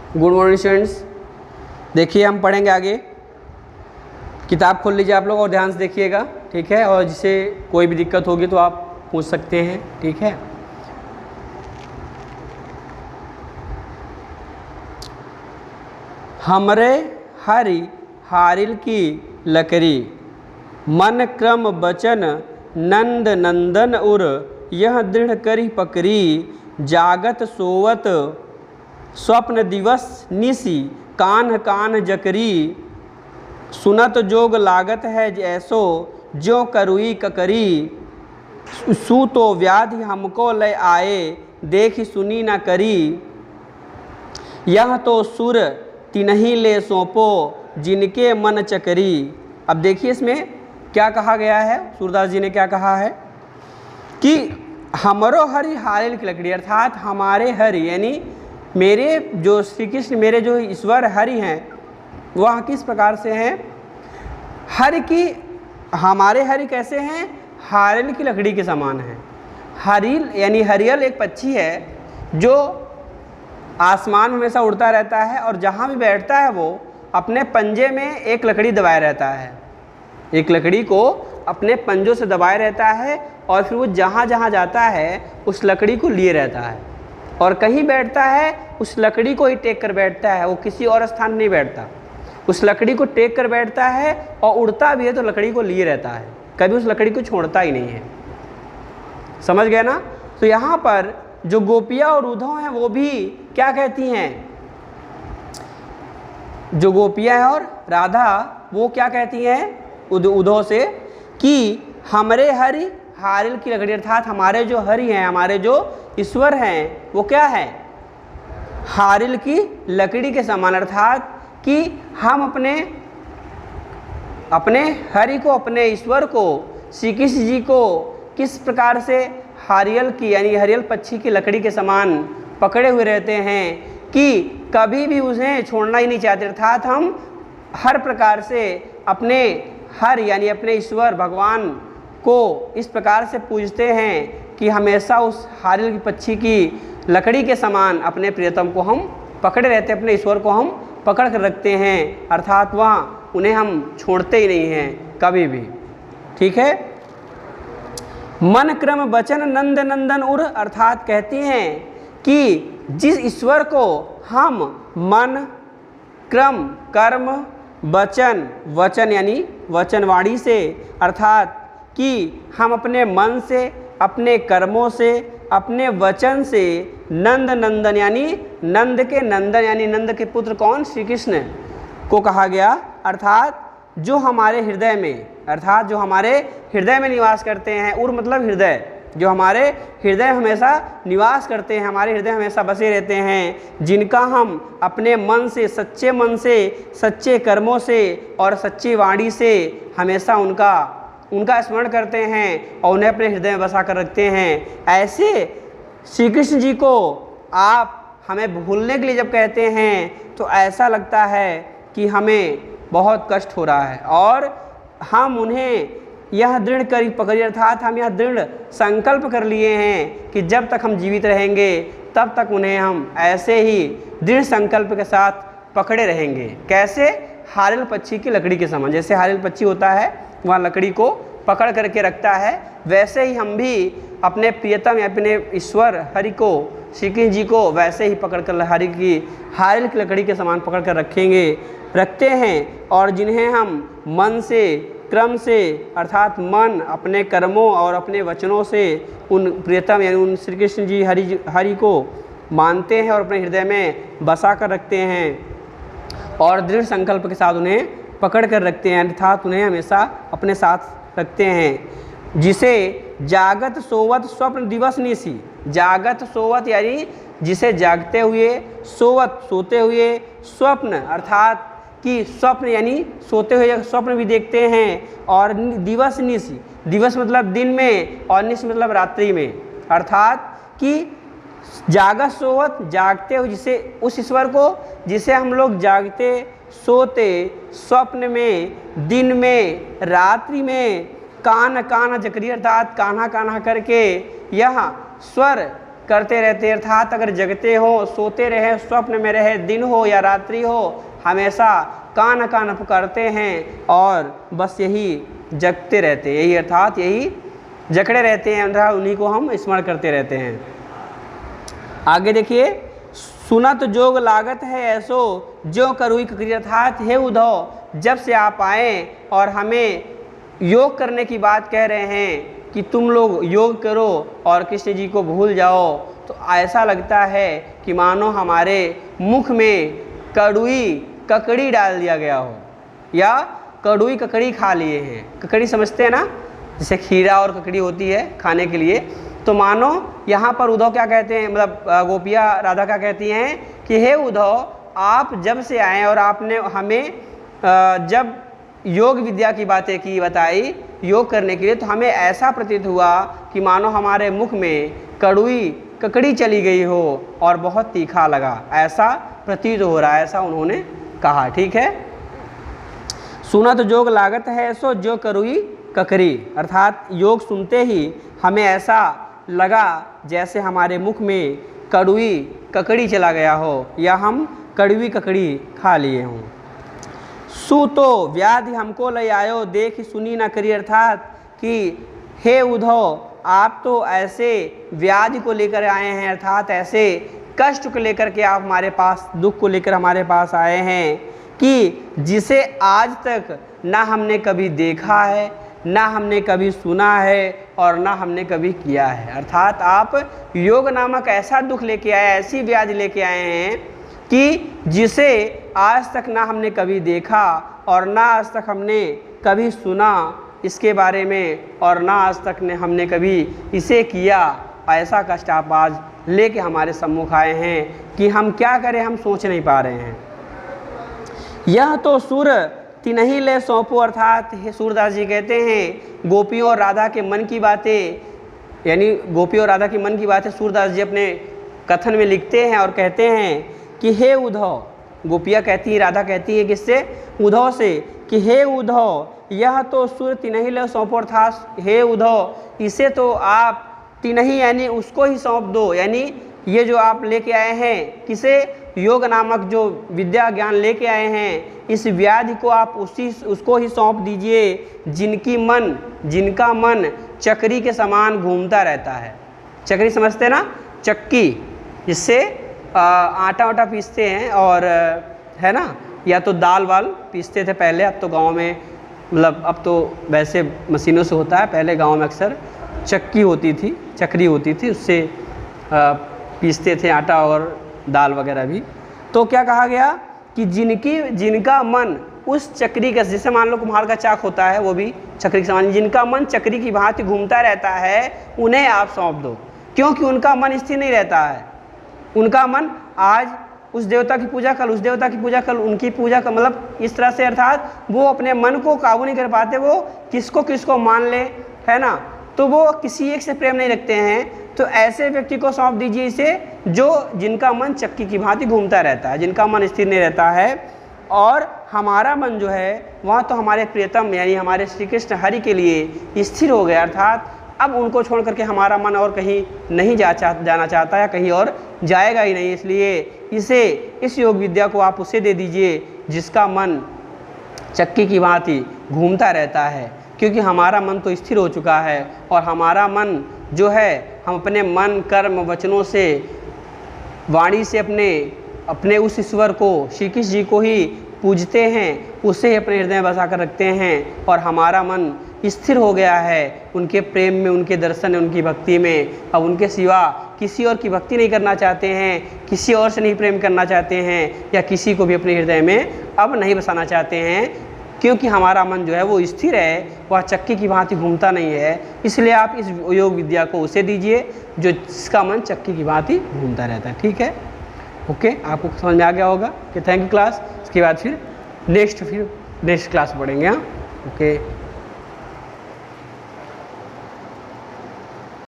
Good morning students. देखिए हम पढ़ेंगे आगे। किताब खोल लीजिए आप लोग और ध्यान से देखिएगा, ठीक है। और जिसे कोई भी दिक्कत होगी तो आप पूछ सकते हैं, ठीक है। हमरे हरि हारिल की लकड़ी, मन क्रम बचन नंद नंदन उर, यह दृढ़ करी पकड़ी, जागत सोवत स्वप्न दिवस निसी, कान्ह कान्ह जकरी, सुनत जोग लागत है जैसो, ज्यों करुई ककरी, सू तो व्याधि हमको लय आए, देखी सुनी न करी, यह तो सुर तिन्ही ले सौंपो, जिनके मन चकरी। अब देखिए इसमें क्या कहा गया है, सूरदास जी ने क्या कहा है कि हमरो हरि हारिल की लकड़ी, अर्थात हमारे हरि यानी मेरे जो श्री कृष्ण, मेरे जो ईश्वर हरि हैं, वह किस प्रकार से हैं। हरि की, हमारे हरि कैसे हैं, हारिल की लकड़ी के समान हैं। हरिल यानी हरियल एक पक्षी है जो आसमान में हमेशा उड़ता रहता है और जहाँ भी बैठता है वो अपने पंजे में एक लकड़ी दबाए रहता है, एक लकड़ी को अपने पंजों से दबाए रहता है और फिर वो जहाँ जहाँ जाता है उस लकड़ी को लिए रहता है, और कहीं बैठता है उस लकड़ी को ही टेक कर बैठता है, वो किसी और स्थान नहीं बैठता, उस लकड़ी को टेक कर बैठता है और उड़ता भी है तो लकड़ी को लिए रहता है, कभी उस लकड़ी को छोड़ता ही नहीं है। समझ गए ना। तो यहाँ पर जो गोपियाँ और उद्धव हैं वो भी क्या कहती हैं, जो गोपियाँ हैं और राधा वो क्या कहती हैं उद्धव से कि हमरे हरि हारिल की लकड़ी, अर्थात हमारे जो हरि हैं, हमारे जो ईश्वर हैं वो क्या है, हारिल की लकड़ी के समान, अर्थात कि हम अपने हरि को, अपने ईश्वर को, श्री कृष्ण जी को किस प्रकार से हारियल की यानी हरियल पक्षी की लकड़ी के समान पकड़े हुए रहते हैं कि कभी भी उन्हें छोड़ना ही नहीं चाहते। अर्थात हम हर प्रकार से अपने हर यानी अपने ईश्वर भगवान को इस प्रकार से पूजते हैं कि हमेशा उस हारिल की पक्षी की लकड़ी के समान अपने प्रियतम को हम पकड़े रहते हैं, अपने ईश्वर को हम पकड़ कर रखते हैं, अर्थात वहाँ उन्हें हम छोड़ते ही नहीं हैं कभी भी, ठीक है। मन क्रम वचन नंद नंदन उर, अर्थात कहती हैं कि जिस ईश्वर को हम मन क्रम कर्म वचन, वचन यानी वचनवाणी से, अर्थात कि हम अपने मन से, अपने कर्मों से, अपने वचन से नंद नंदन यानी नंद के नंदन यानी नंद के पुत्र कौन, श्री कृष्ण को कहा गया, अर्थात जो हमारे हृदय में, अर्थात जो हमारे हृदय में निवास करते हैं। उर मतलब हृदय, जो हमारे हृदय हमेशा निवास करते हैं, हमारे हृदय हमेशा बसे रहते हैं, जिनका हम अपने मन से, सच्चे कर्मों से और सच्ची वाणी से हमेशा उनका स्मरण करते हैं और उन्हें अपने हृदय में बसा कर रखते हैं। ऐसे श्री कृष्ण जी को आप हमें भूलने के लिए जब कहते हैं तो ऐसा लगता है कि हमें बहुत कष्ट हो रहा है और हम उन्हें यह दृढ़ करी पकड़ी, अर्थात हम यह दृढ़ संकल्प कर लिए हैं कि जब तक हम जीवित रहेंगे तब तक उन्हें हम ऐसे ही दृढ़ संकल्प के साथ पकड़े रहेंगे। कैसे, हारिल पक्षी की लकड़ी के समान। जैसे हारिल पक्षी होता है वह लकड़ी को पकड़ करके रखता है, वैसे ही हम भी अपने प्रियतम या अपने ईश्वर हरि को, श्री कृष्ण जी को वैसे ही पकड़ कर हारिल की लकड़ी के समान पकड़ कर रखते हैं, और जिन्हें हम मन से, क्रम से, अर्थात मन, अपने कर्मों और अपने वचनों से उन प्रियतम यानी उन श्री कृष्ण जी हरि को मानते हैं और अपने हृदय में बसा कर रखते हैं और दृढ़ संकल्प के साथ उन्हें पकड़ कर रखते हैं, अर्थात उन्हें हमेशा अपने साथ रखते हैं। जिसे जागत सोवत स्वप्न दिवस निसी, जागत सोवत यानी जिसे जागते हुए, सोवत सोते हुए, स्वप्न अर्थात कि स्वप्न यानी सोते हुए स्वप्न भी देखते हैं, और दिवस निसी, दिवस मतलब दिन में और निस मतलब रात्रि में, अर्थात कि जागत सोवत जागते हुए, जिसे उस ईश्वर को जिसे हम लोग जागते सोते स्वप्न में, दिन में, रात्रि में, कान कान जकरी अर्थात कान्हा कान्हा करके यह स्वर करते रहते हैं, अर्थात अगर जगते हो, सोते रहे, स्वप्न में रहे, दिन हो या रात्रि हो, हमेशा कान कान पुकारते हैं और बस यही जगते रहते हैं, यही अर्थात यही जकड़े रहते हैं, अर्थात उन्हीं को हम स्मरण करते रहते हैं। आगे देखिए, सुनत जोग लागत है ऐसो जो करुई ककरी, अर्थात हे उद्धव, जब से आप आए और हमें योग करने की बात कह रहे हैं कि तुम लोग योग करो और कृष्ण जी को भूल जाओ, तो ऐसा लगता है कि मानो हमारे मुख में कड़ुई ककड़ी डाल दिया गया हो या कड़ुई ककड़ी खा लिए हैं। ककड़ी समझते हैं ना, जैसे खीरा और ककड़ी होती है खाने के लिए, तो मानो यहाँ पर उद्धव क्या कहते हैं, मतलब गोपिया राधा क्या कहती हैं कि हे उद्धव, आप जब से आए और आपने हमें जब योग विद्या की बातें की, बताई योग करने के लिए, तो हमें ऐसा प्रतीत हुआ कि मानो हमारे मुख में कड़ुई ककड़ी चली गई हो और बहुत तीखा लगा, ऐसा प्रतीत हो रहा है, ऐसा उन्होंने कहा। ठीक है, सुनत जोग लागत है सो जो करुई ककरी, अर्थात योग सुनते ही हमें ऐसा लगा जैसे हमारे मुख में कड़ुई ककड़ी चला गया हो या हम कड़वी ककड़ी खा लिए हों। सु तो व्याधि हमको ले आयो देख सुनी न करी, अर्थात कि हे उद्धव, आप तो ऐसे व्याधि को लेकर आए हैं, अर्थात ऐसे कष्ट को लेकर के आप हमारे पास, दुख को लेकर हमारे पास आए हैं कि जिसे आज तक ना हमने कभी देखा है, ना हमने कभी सुना है और ना हमने कभी किया है। अर्थात आप योग नामक ऐसा दुख लेके आए, ऐसी व्याधि लेके आए हैं कि जिसे आज तक ना हमने कभी देखा और ना आज तक हमने कभी सुना इसके बारे में, और ना आज तक ने हमने कभी इसे किया। ऐसा कष्ट आप आज लेके हमारे सम्मुख आए हैं कि हम क्या करें, हम सोच नहीं पा रहे हैं। यह तो सुर तिन्हीं ले सौंपो, अर्थात सूरदास जी कहते हैं गोपियों और राधा के मन की बातें, यानी गोपियों और राधा के मन की बातें सूरदास जी अपने कथन में लिखते हैं और कहते हैं कि हे उद्धव, गोपियाँ कहती हैं, राधा कहती है किससे, उद्धव से, कि हे उद्धव, यह तो सुर तिन्हीं ले सौंपो, अर्थात हे उद्धव, इसे तो आप तिन्हीं यानी उसको ही सौंप दो, यानी ये जो आप लेके आए हैं, किसे, योग नामक जो विद्या ज्ञान लेके आए हैं, इस व्याधि को आप उसको ही सौंप दीजिए जिनका मन चक्री के समान घूमता रहता है। चक्री समझते हैं ना, चक्की, जिससे आटा वाटा पीसते हैं और है ना, या तो दाल वाल पीसते थे पहले, अब तो गांव में, मतलब अब तो वैसे मशीनों से होता है, पहले गांव में अक्सर चक्की होती थी, चक्री होती थी, उससे पीसते थे आटा और दाल वगैरह भी। तो क्या कहा गया कि जिनका मन उस चक्री का, जैसे मान लो कुम्हार का चाक होता है, वो भी चक्री के समान, जिनका मन चक्री की भांति घूमता रहता है, उन्हें आप सौंप दो, क्योंकि उनका मन स्थिर नहीं रहता है। उनका मन आज उस देवता की पूजा, कल उस देवता की पूजा, कल उनकी पूजा का, मतलब इस तरह से, अर्थात वो अपने मन को काबू नहीं कर पाते, वो किसको मान ले, है ना, तो वो किसी एक से प्रेम नहीं रखते हैं। तो ऐसे व्यक्ति को सौंप दीजिए इसे, जिनका मन चक्की की भांति घूमता रहता है, जिनका मन स्थिर नहीं रहता है। और हमारा मन जो है वह तो हमारे प्रियतम यानी हमारे श्री कृष्ण हरि के लिए स्थिर हो गया, अर्थात अब उनको छोड़ करके हमारा मन और कहीं नहीं जाना चाहता या कहीं और जाएगा ही नहीं। इसलिए इस योग विद्या को आप उसे दे दीजिए जिसका मन चक्की की भांति घूमता रहता है, क्योंकि हमारा मन तो स्थिर हो चुका है और हमारा मन जो है, हम अपने मन कर्म वचनों से, वाणी से अपने उस ईश्वर को, श्री कृष्ण जी को ही पूजते हैं, उसे अपने हृदय में बसा कर रखते हैं और हमारा मन स्थिर हो गया है उनके प्रेम में, उनके दर्शन में, उनकी भक्ति में। अब उनके सिवा किसी और की भक्ति नहीं करना चाहते हैं, किसी और से नहीं प्रेम करना चाहते हैं, या किसी को भी अपने हृदय में अब नहीं बसाना चाहते हैं, क्योंकि हमारा मन जो है वो स्थिर है, वह चक्की की भांति घूमता नहीं है। इसलिए आप इस योग विद्या को उसे दीजिए जो जिसका मन चक्की की भांति घूमता रहता है। ठीक है, ओके, आपको समझ में आ गया होगा कि थैंक यू क्लास। इसके बाद फिर नेक्स्ट क्लास पढ़ेंगे। हाँ, ओके।